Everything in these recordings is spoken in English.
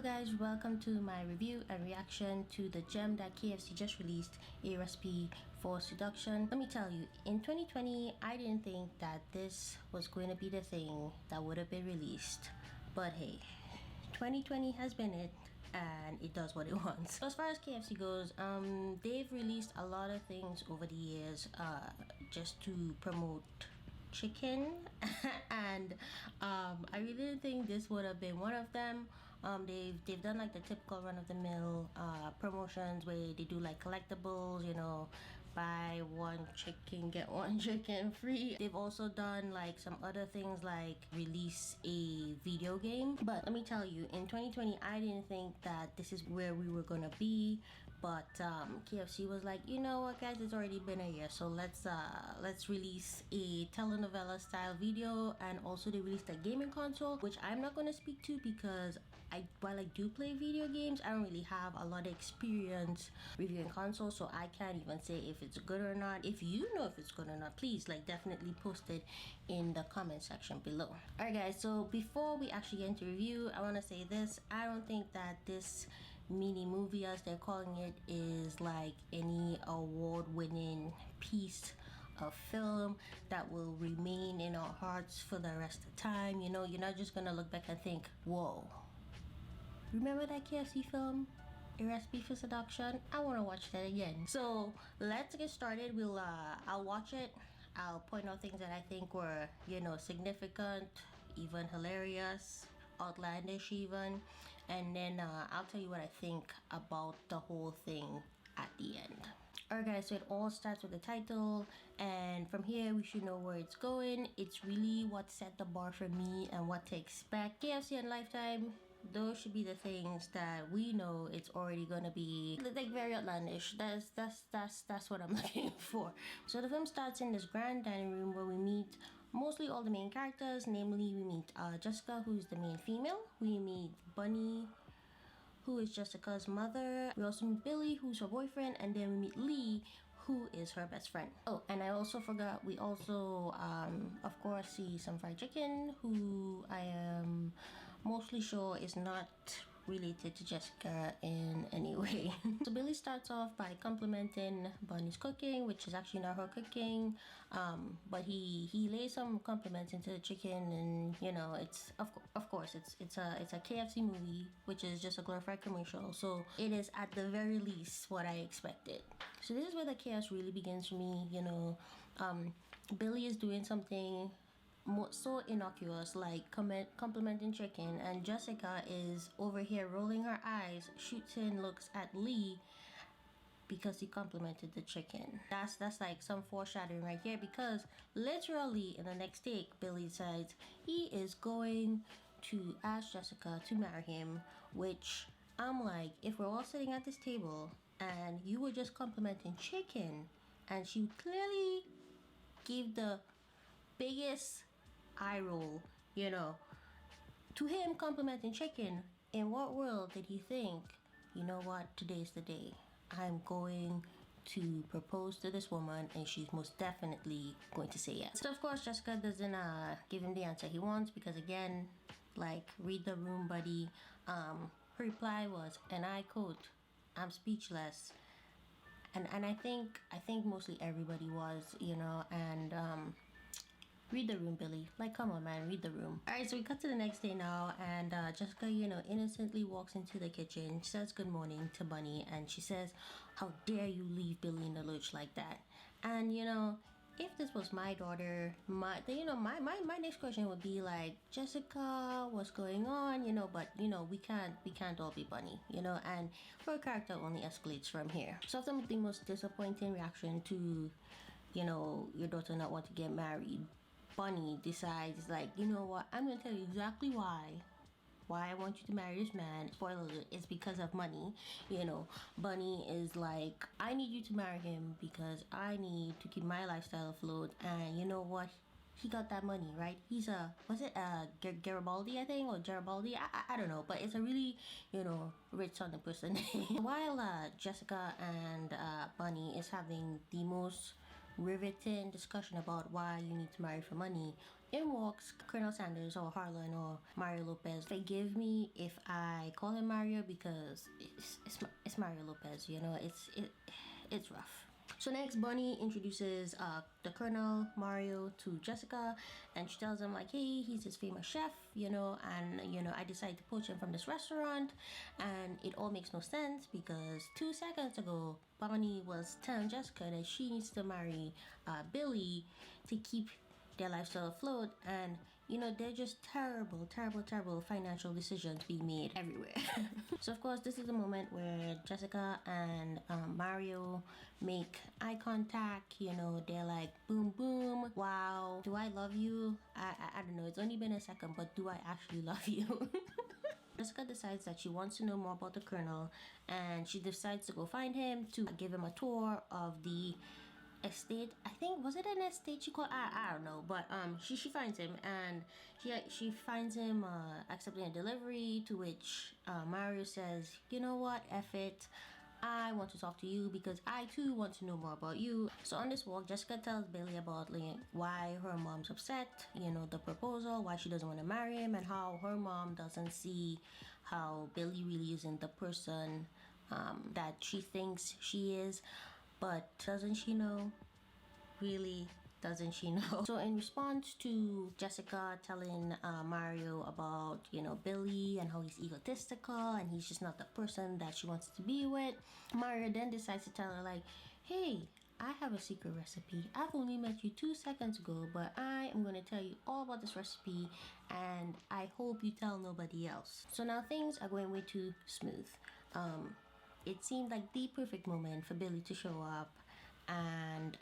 Hello guys, welcome to my review and reaction to the gem that KFC just released, a recipe for seduction. Let me tell you, in 2020 I didn't think that this was going to be the thing that would have been released, but hey, 2020 has been it and it does what it wants. So as far as KFC goes, they've released a lot of things over the years just to promote chicken and I really didn't think this would have been one of them. They've done like the typical run-of-the-mill promotions where they do like collectibles, you know, buy one chicken get one chicken free. They've also done like some other things like release a video game, but let me tell you, in 2020 I didn't think that this is where we were gonna be, but KFC was like, you know what guys, it's already been a year, so let's release a telenovela style video. And also they released a gaming console, which I'm not going to speak to because while I do play video games, I don't really have a lot of experience reviewing consoles, so I can't even say if it's good or not. If you know if it's good or not, please like definitely post it in the comment section below. Alright guys, so before we actually get into review, I want to say this: I don't think that this mini movie, as they're calling it, is like any award-winning piece of film that will remain in our hearts for the rest of the time. You know, you're not just gonna look back and think, whoa, remember that KFC film, A Recipe for Seduction? I want to watch that again. So let's get started. I'll watch it. I'll point out things that I think were, you know, significant, even hilarious, outlandish even, and then I'll tell you what I think about the whole thing at the end. Alright guys, so it all starts with the title, and from here we should know where it's going. It's really what set the bar for me and what to expect. KFC and Lifetime, those should be the things that we know it's already gonna be like very outlandish. That's what I'm looking for. So the film starts in this grand dining room where we meet mostly all the main characters. Namely, we meet Jessica, who's the main female. We meet Bunny, who is Jessica's mother. We also meet Billy, who's her boyfriend, and then we meet Lee, who is her best friend. Oh, and I also forgot, we also of course see some fried chicken, who I am mostly sure is not related to Jessica in any way. So Billy starts off by complimenting Bunny's cooking, which is actually not her cooking, but he lays some compliments into the chicken, and you know, it's of course it's a KFC movie, which is just a glorified commercial, so it is at the very least what I expected. So this is where the chaos really begins for me. You know, Billy is doing something so innocuous like complimenting chicken, and Jessica is over here rolling her eyes, shoots in looks at Lee because he complimented the chicken. That's like some foreshadowing right here, because literally in the next take Billy decides he is going to ask Jessica to marry him, which I'm like, if we're all sitting at this table and you were just complimenting chicken and she clearly gave the biggest eye roll, you know, to him complimenting chicken, in what world did he think, you know what, today's the day, I'm going to propose to this woman and she's most definitely going to say yes. So of course Jessica doesn't give him the answer he wants, because again, like, read the room, buddy. Her reply was, and I quote, "I'm speechless." And I think mostly everybody was, you know, and read the room, Billy. Like, come on, man, read the room. Alright, so we cut to the next day now, and Jessica, you know, innocently walks into the kitchen. She says good morning to Bunny, and she says, how dare you leave Billy in the lurch like that? And, you know, if this was my daughter, my next question would be like, Jessica, what's going on? You know, but, you know, we can't all be Bunny, you know, and her character only escalates from here. So after the most disappointing reaction to, you know, your daughter not want to get married, Bunny decides, like, you know what, I'm gonna tell you exactly why I want you to marry this man. Spoiler alert, it's because of money. You know, Bunny is like, I need you to marry him because I need to keep my lifestyle afloat. And you know what, he got that money, right? He's Garibaldi, I think, or Garibaldi, I don't know, but it's a really, you know, rich sounding person. While Jessica and Bunny is having the most riveting discussion about why you need to marry for money, in walks Colonel Sanders or Harlan or Mario Lopez. Forgive me if I call him Mario because it's Mario Lopez, you know, it's rough. So next, Bunny introduces the Colonel Mario to Jessica, and she tells him like, hey, he's his famous chef, you know, and you know, I decided to poach him from this restaurant, and it all makes no sense because 2 seconds ago, Bunny was telling Jessica that she needs to marry Billy to keep their lifestyle afloat, and you know, they're just terrible financial decisions being made everywhere. So of course, this is the moment where Jessica and Mario make eye contact. You know, they're like, boom boom, wow, do I love you? I don't know, it's only been a second, but do I actually love you? Jessica decides that she wants to know more about the Colonel, and she decides to go find him to give him a tour of the estate. I think, was it an estate she called? I don't know, but she finds him, and she finds him accepting a delivery, to which Mario says, you know what, F it, I want to talk to you because I too want to know more about you. So on this walk, Jessica tells Billy about like why her mom's upset, you know, the proposal, why she doesn't want to marry him, and how her mom doesn't see how Billy really isn't the person that she thinks she is. But doesn't she know? Really, doesn't she know? So in response to Jessica telling Mario about, you know, Billy and how he's egotistical and he's just not the person that she wants to be with, Mario then decides to tell her like, hey, I have a secret recipe. I've only met you 2 seconds ago, but I am going to tell you all about this recipe, and I hope you tell nobody else. So now things are going way too smooth. It seemed like the perfect moment for Billy to show up and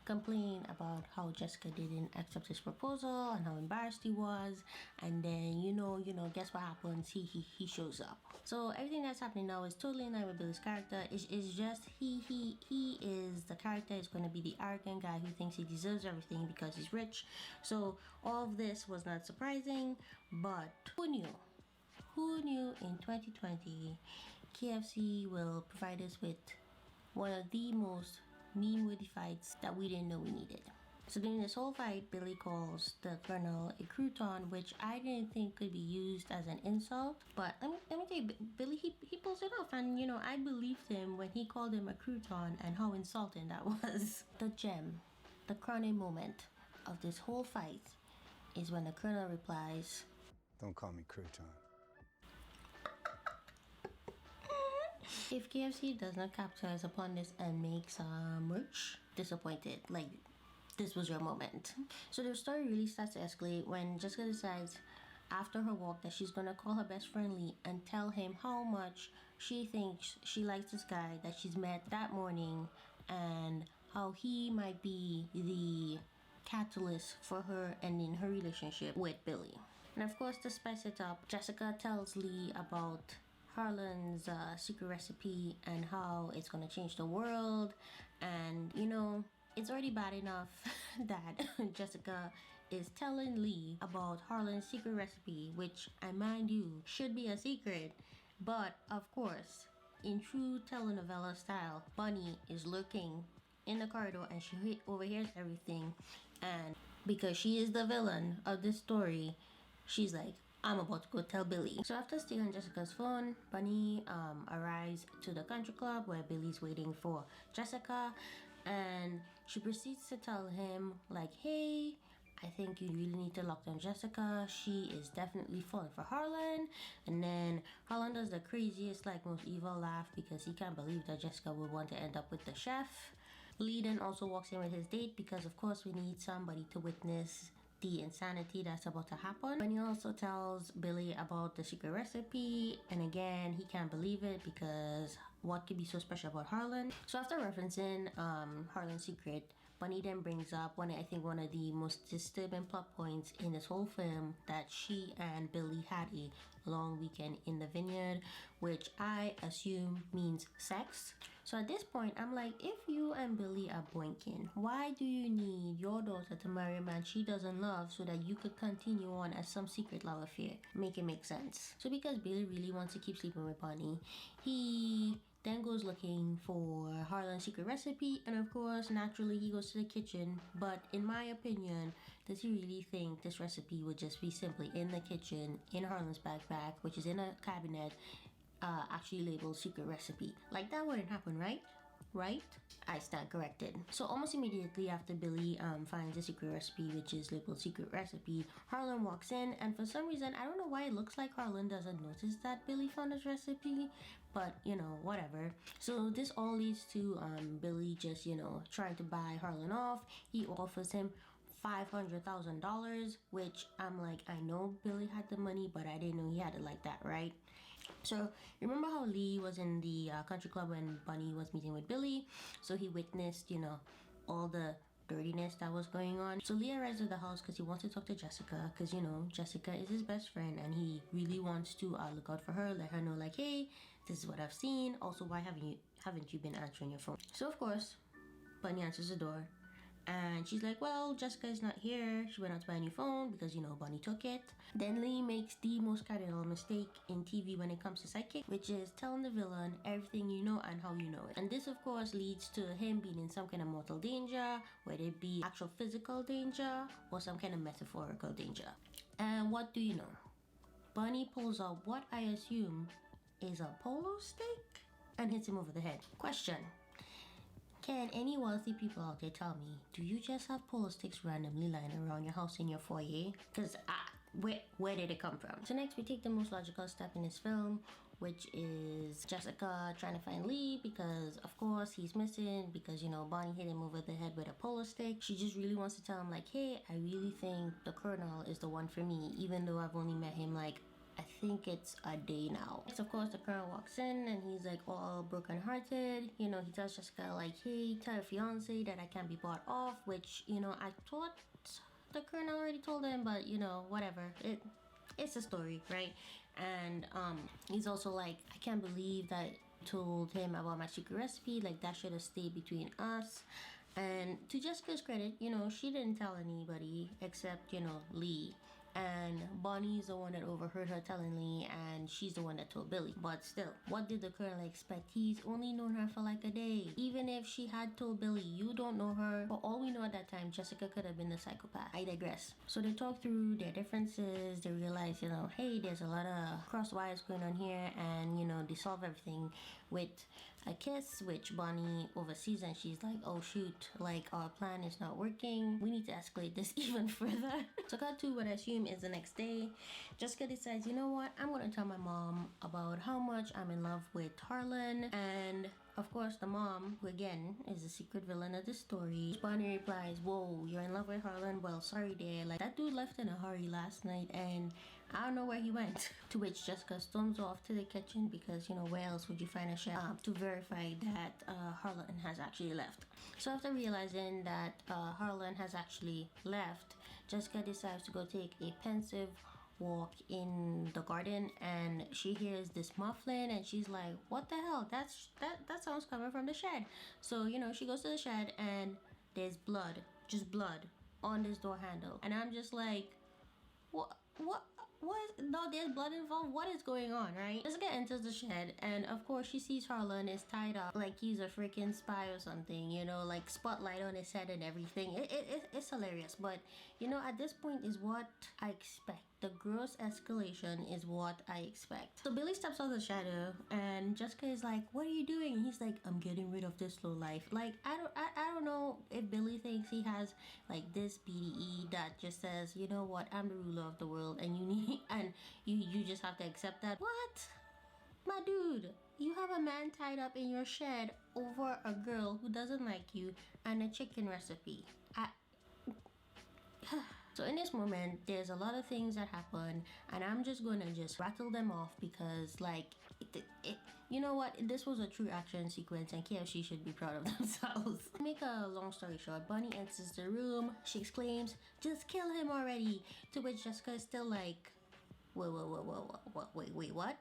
complain about how Jessica didn't accept his proposal and how embarrassed he was. And then you know, guess what happens? He shows up. So everything that's happening now is totally in line with Billy's character. It's just he is the character is going to be the arrogant guy who thinks he deserves everything because he's rich. So all of this was not surprising, but who knew? Who knew in 2020 KFC will provide us with one of the most meme-worthy fights that we didn't know we needed. So during this whole fight, Billy calls the Colonel a crouton, which I didn't think could be used as an insult. But let me tell you, Billy, he pulls it off, and you know, I believed him when he called him a crouton and how insulting that was. The gem, the crowning moment of this whole fight is when the Colonel replies, "Don't call me crouton." If KFC does not capitalize upon this and makes merch, disappointed. Like, this was your moment. So the story really starts to escalate when Jessica decides after her walk that she's gonna call her best friend Lee and tell him how much she thinks she likes this guy that she's met that morning, and how he might be the catalyst for her ending her relationship with Billy. And of course, to spice it up, Jessica tells Lee about Harlan's secret recipe and how it's gonna change the world. And you know, it's already bad enough that Jessica is telling Lee about Harlan's secret recipe, which I mind you should be a secret. But of course, in true telenovela style, Bunny is lurking in the corridor and she overhears everything, and because she is the villain of this story, she's like, I'm about to go tell Billy. So after stealing Jessica's phone, Bunny arrives to the country club where Billy's waiting for Jessica, and she proceeds to tell him like, hey, I think you really need to lock down Jessica. She is definitely falling for Harlan. And then Harlan does the craziest, like most evil laugh because he can't believe that Jessica would want to end up with the chef. Lee then also walks in with his date because of course we need somebody to witness the insanity that's about to happen. And he also tells Billy about the secret recipe, and again he can't believe it because what could be so special about Harlan? So after referencing Harlan's secret, Bunny then brings up one of the most disturbing plot points in this whole film, that she and Billy had a long weekend in the vineyard, which I assume means sex. So at this point, I'm like, if you and Billy are boinking, why do you need your daughter to marry a man she doesn't love so that you could continue on as some secret love affair? Make it make sense. So because Billy really wants to keep sleeping with Bunny, he then goes looking for Harlan's secret recipe, and of course, naturally, he goes to the kitchen. But in my opinion, does he really think this recipe would just be simply in the kitchen, in Harlan's backpack, which is in a cabinet, actually labeled secret recipe? Like, that wouldn't happen, right? Right? I stand corrected. So almost immediately after Billy finds the secret recipe, which is labeled secret recipe, Harlan walks in, and for some reason, I don't know why it looks like Harlan doesn't notice that Billy found his recipe, but you know, whatever. So this all leads to Billy just, you know, trying to buy Harlan off. He offers him $500,000, which I'm like, I know Billy had the money, but I didn't know he had it like that, right? So remember how Lee was in the country club when Bunny was meeting with Billy? So he witnessed, you know, all the dirtiness that was going on. So Lee arrives at the house because he wants to talk to Jessica, because you know Jessica is his best friend and he really wants to look out for her, let her know like, hey, this is what I've seen. Also, why haven't you been answering your phone? So of course, Bunny answers the door. And she's like, well, Jessica is not here. She went out to buy a new phone because, you know, Bunny took it. Then Lee makes the most cardinal mistake in TV when it comes to sidekick, which is telling the villain everything you know and how you know it. And this, of course, leads to him being in some kind of mortal danger, whether it be actual physical danger or some kind of metaphorical danger. And what do you know? Bunny pulls out what I assume is a polo stick and hits him over the head. Question. Can any wealthy people out there tell me, do you just have polo sticks randomly lying around your house in your foyer? Because where did it come from? So next we take the most logical step in this film, which is Jessica trying to find Lee because of course he's missing because, you know, Bonnie hit him over the head with a polo stick. She just really wants to tell him like, hey, I really think the Colonel is the one for me, even though I've only met him like, I think it's a day now. Next, of course, the Colonel walks in and he's like all broken-hearted. You know, he tells Jessica like, hey, tell your fiance that I can't be bought off, which, you know, I thought the Colonel already told him, but you know, whatever. It's a story, right? And he's also like, I can't believe that I told him about my secret recipe. Like, that should have stayed between us. And to Jessica's credit, you know, she didn't tell anybody except, you know, Lee. And Bonnie's the one that overheard her telling Lee, and she's the one that told Billy. But still, what did the Colonel expect? He's only known her for like a day. Even if she had told Billy, you don't know her. For all we know at that time, Jessica could have been the psychopath. I digress. So they talk through their differences. They realize, you know, hey, there's a lot of cross wires going on here, and you know, they solve everything with a kiss, which Bonnie oversees, and she's like, oh shoot, like our plan is not working. We need to escalate this even further. So cut to what I assume is the next day. Jessica decides, you know what, I'm gonna tell my mom about how much I'm in love with Harlan. And of course the mom, who again is the secret villain of the story, Bonnie replies, whoa, you're in love with Harlan? Well, sorry dear, like that dude left in a hurry last night and I don't know where he went. To which Jessica storms off to the kitchen because, you know, where else would you find a chef to verify that Harlan has actually left. So after realizing that Harlan has actually left, Jessica decides to go take a pensive walk in the garden, and she hears this muffling and she's like, what the hell, that sounds coming from the shed. So, you know, she goes to the shed and there's blood, just blood on this door handle, and I'm just like, what? No, there's blood involved. What is going on, right? Jessica enters the shed, and of course she sees Harlan is tied up like he's a freaking spy or something, you know, like spotlight on his head and everything. It's hilarious, but you know, at this point is what I expect. The gross escalation is what I expect. So Billy steps out of the shadow and Jessica is like, what are you doing? And he's like, I'm getting rid of this low life. Like, I don't know if Billy thinks he has like this BDE that just says, you know what, I'm the ruler of the world and you just have to accept that. What? My dude, you have a man tied up in your shed over a girl who doesn't like you and a chicken recipe. So in this moment, there's a lot of things that happen, and I'm just gonna just rattle them off because, like, you know what? This was a true action sequence, and KFC should be proud of themselves. To make a long story short, Bunny enters the room. She exclaims, "Just kill him already!" To which Jessica is still like, wait, what?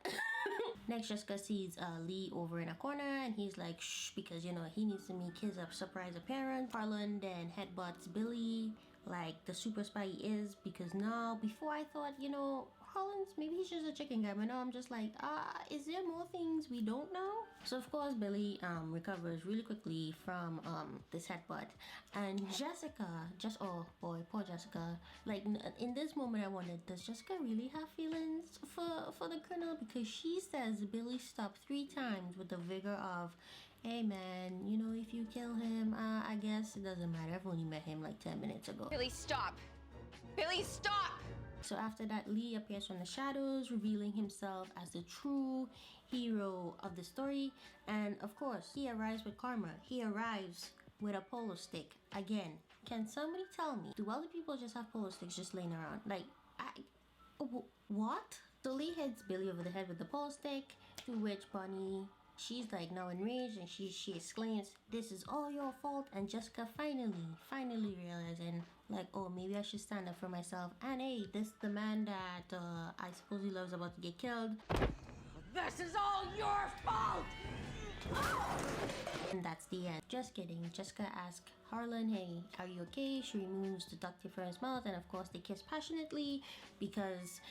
Next, Jessica sees Lee over in a corner, and he's like, shh, because, you know, he needs to meet his surprise appearance. Harlan then headbutts Billy like the super spy he is, because now, before I thought, you know, Collins, maybe he's just a chicken guy, but no, I'm just like, is there more things we don't know? So of course Billy recovers really quickly from this headbutt, and Jessica, oh boy, poor Jessica. Like in this moment I wondered, does Jessica really have feelings for the Colonel? Because she says Billy stopped 3 times with the vigor of, hey man, you know, if you kill him, I guess it doesn't matter, I've only met him like 10 minutes ago. Billy, stop! Billy, stop! So after that, Lee appears from the shadows, revealing himself as the true hero of the story. And of course, he arrives with karma. He arrives with a polo stick. Again, can somebody tell me, do other people just have polo sticks just laying around? Like, what? So Lee hits Billy over the head with the polo stick, to which Bunny, she's like now enraged, and she exclaims, "This is all your fault." And Jessica finally realizing, like, oh, maybe I should stand up for myself. And hey, this the man that I supposedly love's about to get killed. This is all your fault! And that's the end. Just kidding. Jessica asks Harlan, hey, are you okay? She removes the duct tape from his mouth, and of course they kiss passionately because,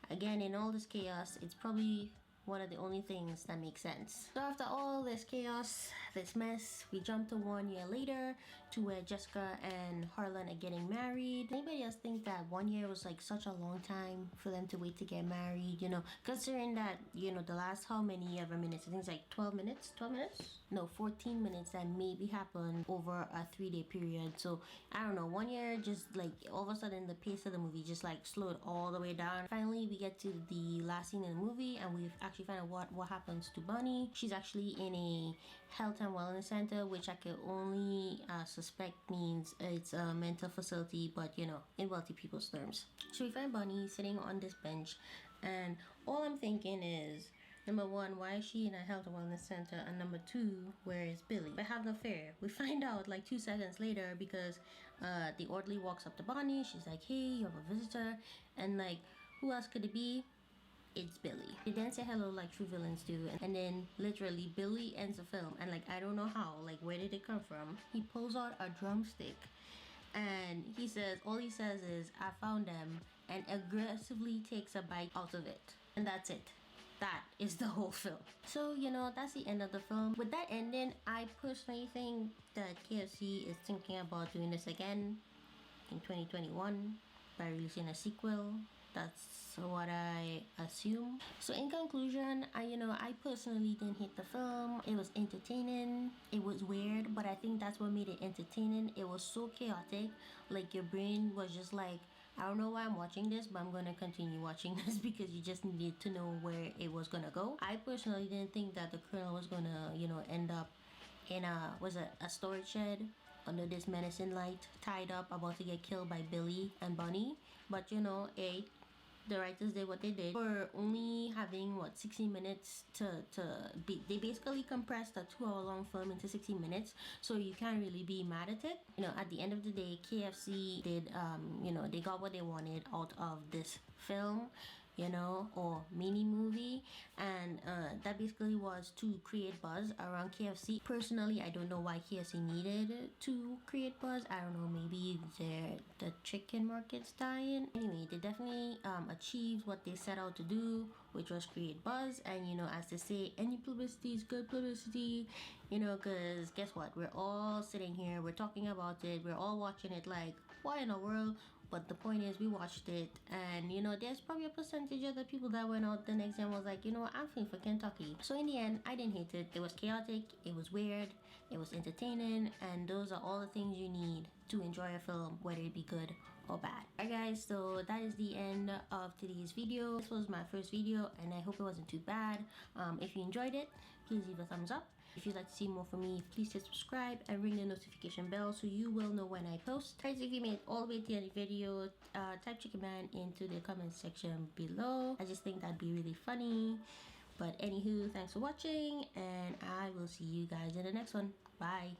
again, in all this chaos, it's probably one of the only things that makes sense. So after all this chaos, this mess, we jump to 1 year later to where Jessica and Harlan are getting married. Anybody else think that 1 year was like such a long time for them to wait to get married? You know, considering that, you know, the last how many ever minutes, I think it's like 12 minutes? No, 14 minutes that maybe happened over a 3-day period. So I don't know, 1 year just like all of a sudden the pace of the movie just like slowed all the way down. Finally we get to the last scene in the movie, and we've actually find out what happens to Bunny. She's actually in a health and wellness center, which I can only suspect means it's a mental facility, but you know, in wealthy people's terms. So we find Bunny sitting on this bench, and all I'm thinking is, number 1, why is she in a health and wellness center? And number 2, where is Billy? But have no fear. We find out like 2 seconds later because the orderly walks up to Bunny. She's like, hey, you have a visitor. And like, who else could it be? It's Billy. They then say hello like true villains do, and then literally Billy ends the film, and like I don't know how, like where did it come from? He pulls out a drumstick and he says, all he says is, I found them, and aggressively takes a bite out of it. And that's it. That is the whole film. So, you know, that's the end of the film. With that ending, I personally think that KFC is thinking about doing this again in 2021 by releasing a sequel. That's what I assume. So in conclusion, I personally didn't hate the film. It was entertaining. It was weird, but I think that's what made it entertaining. It was so chaotic. Like your brain was just like, I don't know why I'm watching this, but I'm gonna continue watching this because you just needed to know where it was gonna go. I personally didn't think that the Colonel was gonna, end up in a storage shed under this menacing light, tied up, about to get killed by Billy and Bunny. But the writers did what they did. For only having 16 minutes they basically compressed a 2-hour long film into 16 minutes, so you can't really be mad at it. At the end of the day, KFC did they got what they wanted out of this film, or mini movie, and that basically was to create buzz around KFC. Personally, I don't know why KFC needed to create buzz. I don't know, maybe the chicken market's dying. Anyway, they definitely achieved what they set out to do, which was create buzz. And as they say, any publicity is good publicity, because guess what, we're all sitting here, we're talking about it, we're all watching it like, why in the world? But the point is, we watched it, and there's probably a percentage of the people that went out the next day and was like, I'm feeling for Kentucky. So in the end, I didn't hate it. It was chaotic, it was weird, it was entertaining, and those are all the things you need to enjoy a film, whether it be good or bad. Alright guys, so that is the end of today's video. This was my first video, and I hope it wasn't too bad. If you enjoyed it, please leave a thumbs up. If you'd like to see more from me, please hit subscribe and ring the notification bell so you will know when I post. Guys, if you made it all the way to the end of the video, type Chicken Man into the comment section below. I just think that'd be really funny. But anywho, thanks for watching, and I will see you guys in the next one. Bye.